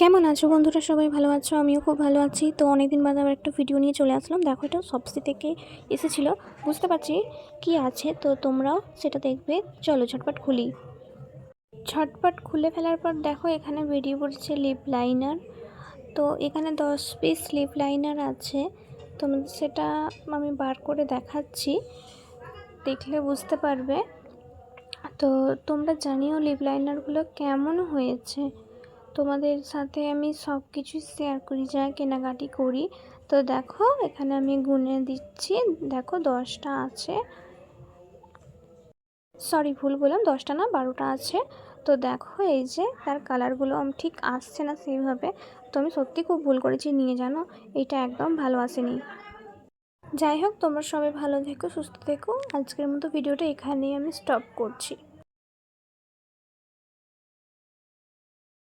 কেমন আছো বন্ধুরা? সবাই ভালো আছো? আমিও খুব ভালো আছি। তো অনেকদিন বাদে আবার একটা ভিডিও নিয়ে চলে আসলাম। দেখো, এটা শপসি থেকে এসেছিলো, বুঝতে পারছি কি আছে, তো তোমরাও সেটা দেখবে। চলো ঝটপট খুলি। ঝটপট খুলে ফেলার পর দেখো এখানে বেরিয়ে পড়ছে লিপ লাইনার। তো এখানে 10 পিস লিপ লাইনার আছে। তোমাদের সেটা আমি বার করে দেখাচ্ছি, দেখলে বুঝতে পারবে। তো তোমরা জানিও লিপ লাইনারগুলো কেমন হয়েছে। তোমাদের সাথে আমি সব কিছু শেয়ার করি, যা কেনাকাটি করি। তো দেখো এখানে আমি গুনে দিচ্ছি, দেখো 10টা আছে, সরি ভুল বললাম, 10টা না 12টা আছে। তো দেখো এই যে তার কালারগুলো ঠিক আসছে না সেইভাবে। তো আমি সত্যি খুব ভুল করেছি নিয়ে, জানো এইটা একদম ভালো আসেনি। যাই হোক, তোমরা সবাই ভালো থেকো, সুস্থ থেকো। আজকের মতো ভিডিওটা এখানেই আমি স্টপ করছি।